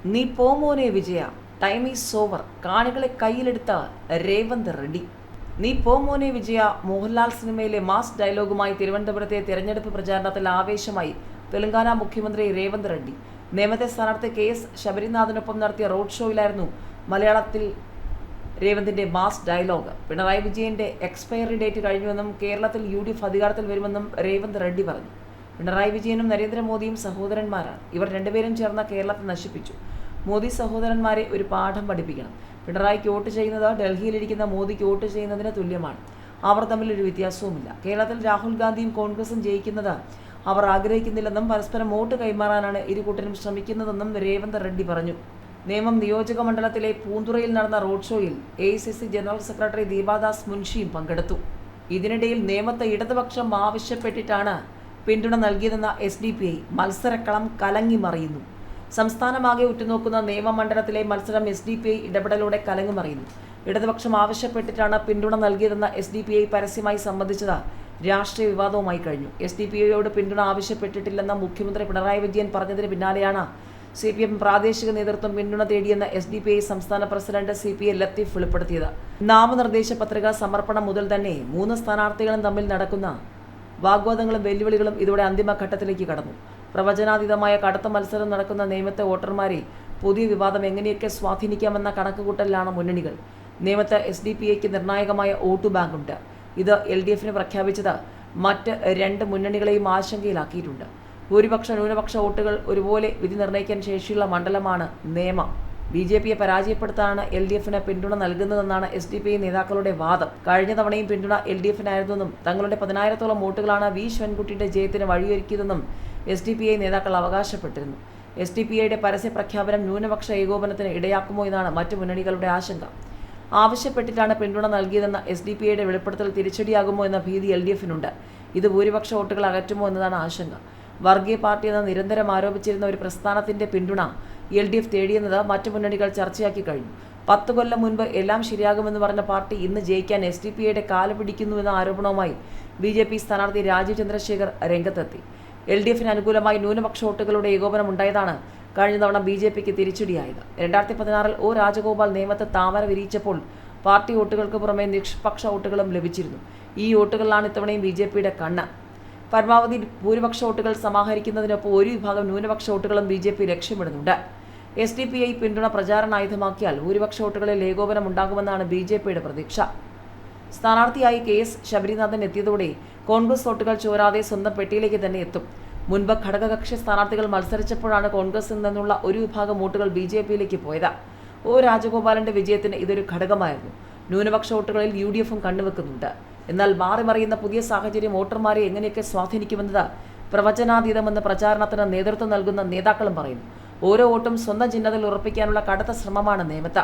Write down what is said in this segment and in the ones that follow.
നീ പോമോനെ വിജയ, time is over, കാണികളെ കയ്യിലെടുത്ത രേവന്ത് റെഡ്ഡി. നീ പോമോനെ വിജയ മോഹൻലാൽ സിനിമയിലെ മാസ് ഡയലോഗുമായി തിരുവനന്തപുരത്തെ തെരഞ്ഞെടുപ്പ് പ്രചാരണത്തിൽ ആവേശമായി തെലങ്കാന മുഖ്യമന്ത്രി രേവന്ത് റെഡ്ഡി. നേമത്തെ സ്ഥാനാർത്ഥി KS ശബരിനാഥിനൊപ്പം നടത്തിയ റോഡ് ഷോയിലായിരുന്നു മലയാളത്തിൽ രേവന്തിന്റെ മാസ് ഡയലോഗ്. പിണറായി വിജയന്റെ എക്സ്പയറി ഡേറ്റ് കഴിഞ്ഞുവെന്നും കേരളത്തിൽ UDF അധികാരത്തിൽ വരുമെന്നും രേവന്ത് റെഡ്ഡി പറഞ്ഞു. പിണറായി വിജയനും നരേന്ദ്രമോദിയും സഹോദരന്മാരാണ്. ഇവർ രണ്ടുപേരും ചേർന്ന കേരളത്തെ നശിപ്പിച്ചു. മോദി സഹോദരന്മാരെ ഒരു പാഠം പഠിപ്പിക്കണം. പിണറായിക്ക് വോട്ട് ചെയ്യുന്നത് ഡൽഹിയിലിരിക്കുന്ന മോദിക്ക് വോട്ട് ചെയ്യുന്നതിന് തുല്യമാണ്. അവർ തമ്മിൽ ഒരു വ്യത്യാസവുമില്ല. കേരളത്തിൽ രാഹുൽ ഗാന്ധിയും കോൺഗ്രസും ജയിക്കുന്നത് അവർ ആഗ്രഹിക്കുന്നില്ലെന്നും പരസ്പരം വോട്ട് കൈമാറാനാണ് ഇരു കൂട്ടരും ശ്രമിക്കുന്നതെന്നും രേവന്ത് റെഡ്ഡി പറഞ്ഞു. നേമം നിയോജക മണ്ഡലത്തിലെ പൂന്തുറയിൽ നടന്ന റോഡ് ഷോയിൽ AICC ജനറൽ സെക്രട്ടറി ദീപാദാസ് മുൻഷിയും പങ്കെടുത്തു. ഇതിനിടയിൽ നേമത്തെ ഇടതുപക്ഷം ആവശ്യപ്പെട്ടിട്ടാണ് പിന്തുണ നൽകിയതെന്ന SDPI മത്സരക്കളം കലങ്ങി മറിയുന്നു. സംസ്ഥാനമാകെ ഉറ്റുനോക്കുന്ന നിയമമണ്ഡലത്തിലെ മത്സരം SDPI ഇടപെടലോടെ കലങ്ങിമറിയുന്നു. ഇടതുപക്ഷം ആവശ്യപ്പെട്ടിട്ടാണ് പിന്തുണ നൽകിയതെന്ന SDPI പരസ്യമായി സമ്മതിച്ചത് രാഷ്ട്രീയ വിവാദവുമായി കഴിഞ്ഞു. SDPIയോട് പിന്തുണ ആവശ്യപ്പെട്ടിട്ടില്ലെന്ന മുഖ്യമന്ത്രി പിണറായി വിജയൻ പറഞ്ഞതിന് പിന്നാലെയാണ് CPM പ്രാദേശിക നേതൃത്വം പിന്തുണ തേടിയെന്ന് SDPI സംസ്ഥാന പ്രസിഡന്റ് CPA ലത്തീഫ് വെളിപ്പെടുത്തിയത്. നാമനിർദ്ദേശ പത്രിക സമർപ്പണം മുതൽ തന്നെ 3 സ്ഥാനാർത്ഥികളും തമ്മിൽ നടക്കുന്ന വാഗ്വാദങ്ങളും വെല്ലുവിളികളും ഇതോടെ അന്തിമഘട്ടത്തിലേക്ക് കടന്നു. പ്രവചനാതീതമായ കടുത്ത മത്സരം നടക്കുന്ന നേമത്തെ വോട്ടർമാരെ പുതിയ വിവാദം എങ്ങനെയൊക്കെ സ്വാധീനിക്കാമെന്ന കണക്കുകൂട്ടലിലാണ് മുന്നണികൾ. നേമത്ത് SDPIക്ക് നിർണായകമായ വോട്ട് ബാങ്കുണ്ട്. ഇത് LDFന് പ്രഖ്യാപിച്ചത് മറ്റ് 2 മുന്നണികളെയും ആശങ്കയിലാക്കിയിട്ടുണ്ട്. ഭൂരിപക്ഷ ന്യൂനപക്ഷ വോട്ടുകൾ ഒരുപോലെ വിധി നിർണ്ണയിക്കാൻ ശേഷിയുള്ള മണ്ഡലമാണ് നേമം. BJPയെ പരാജയപ്പെടുത്താനാണ് LDFന് പിന്തുണ നൽകുന്നതെന്നാണ് SDPI നേതാക്കളുടെ വാദം. കഴിഞ്ഞ തവണയും പിന്തുണ LDFനായിരുന്നെന്നും തങ്ങളുടെ 10,000-ഓളം വോട്ടുകളാണ് V ശിവൻകുട്ടിയുടെ ജയത്തിന് വഴിയൊരുക്കിയതെന്നും SDPI നേതാക്കൾ അവകാശപ്പെട്ടിരുന്നു. SDPIയുടെ പരസ്യ പ്രഖ്യാപനം ന്യൂനപക്ഷ ഏകോപനത്തിന് ഇടയാക്കുമോ എന്നാണ് മറ്റു മുന്നണികളുടെ ആശങ്ക. ആവശ്യപ്പെട്ടിട്ടാണ് പിന്തുണ നൽകിയതെന്ന SDPIയുടെ വെളിപ്പെടുത്തൽ തിരിച്ചടിയാകുമോ എന്ന ഭീതി LDFനുണ്ട്. ഇത് ഭൂരിപക്ഷ വോട്ടുകൾ അകറ്റുമോ എന്നതാണ് ആശങ്ക. വർഗീയ പാർട്ടി എന്ന് നിരന്തരം ആരോപിച്ചിരുന്ന ഒരു പ്രസ്ഥാനത്തിന്റെ പിന്തുണ LDF തേടിയെന്നത് മറ്റു മുന്നണികൾ ചർച്ചയാക്കി കഴിഞ്ഞു. 10 കൊല്ലം മുൻപ് എല്ലാം ശരിയാകുമെന്ന് പറഞ്ഞ പാർട്ടി ഇന്ന് ജയിക്കാൻ SDPIയുടെ കാല് പിടിക്കുന്നുവെന്ന ആരോപണവുമായി BJP സ്ഥാനാർത്ഥി രാജീവ് ചന്ദ്രശേഖർ രംഗത്തെത്തി. LDFന് അനുകൂലമായി ന്യൂനപക്ഷ വോട്ടുകളുടെ ഏകോപനം ഉണ്ടായതാണ് കഴിഞ്ഞ തവണ BJPക്ക് തിരിച്ചടിയായത്. 2016-ൽ O രാജഗോപാൽ നേമത്ത് താമര വിരിയിച്ചപ്പോൾ പാർട്ടി വോട്ടുകൾക്ക് പുറമെ നിഷ്പക്ഷ വോട്ടുകളും ലഭിച്ചിരുന്നു. ഈ വോട്ടുകളിലാണ് ഇത്തവണയും BJPയുടെ കണ്ണ്. പരമാവധി ഭൂരിപക്ഷ വോട്ടുകൾ സമാഹരിക്കുന്നതിനൊപ്പം ഒരു വിഭാഗം ന്യൂനപക്ഷ വോട്ടുകളും BJP ലക്ഷ്യമിടുന്നുണ്ട്. SDPI പിന്തുണ പ്രചാരണായുധമാക്കിയാൽ ഭൂരിപക്ഷ വോട്ടുകളിൽ ഏകോപനം ഉണ്ടാകുമെന്നാണ് BJPയുടെ പ്രതീക്ഷ. സ്ഥാനാർത്ഥിയായി KS ശബരിനാഥൻ എത്തിയതോടെ കോൺഗ്രസ് വോട്ടുകൾ ചോരാതെ സ്വന്തം പെട്ടിയിലേക്ക് തന്നെ എത്തും. മുൻപ് ഘടകകക്ഷി സ്ഥാനാർത്ഥികൾ മത്സരിച്ചപ്പോഴാണ് കോൺഗ്രസിൽ നിന്നുള്ള ഒരു വിഭാഗം വോട്ടുകൾ BJPയിലേക്ക് പോയത്. O രാജഗോപാലന്റെ വിജയത്തിന് ഇതൊരു ഘടകമായിരുന്നു. ന്യൂനപക്ഷ വോട്ടുകളിൽ UDFും കണ്ണുവെക്കുന്നുണ്ട്. എന്നാൽ മാറിമറിയുന്ന പുതിയ സാഹചര്യം വോട്ടർമാരെ എങ്ങനെയൊക്കെ സ്വാധീനിക്കുമെന്നത് പ്രവചനാതീതമെന്ന് പ്രചാരണത്തിന് നേതൃത്വം നൽകുന്ന നേതാക്കളും പറയുന്നു. ഓരോ വോട്ടും സ്വന്തം ചിഹ്നത്തിൽ ഉറപ്പിക്കാനുള്ള കടുത്ത ശ്രമമാണ് നേമത്ത്.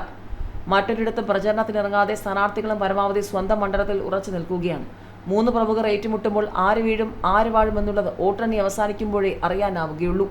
മറ്റൊരിടത്തും പ്രചരണത്തിനിറങ്ങാതെ സ്ഥാനാർത്ഥികളും പരമാവധി സ്വന്തം മണ്ഡലത്തിൽ ഉറച്ചു നിൽക്കുകയാണ്. 3 പ്രമുഖർ ഏറ്റുമുട്ടുമ്പോൾ ആര് വീഴും ആര് വാഴുമെന്നുള്ളത് വോട്ടെണ്ണി അവസാനിക്കുമ്പോഴേ അറിയാനാവുകയുള്ളൂ.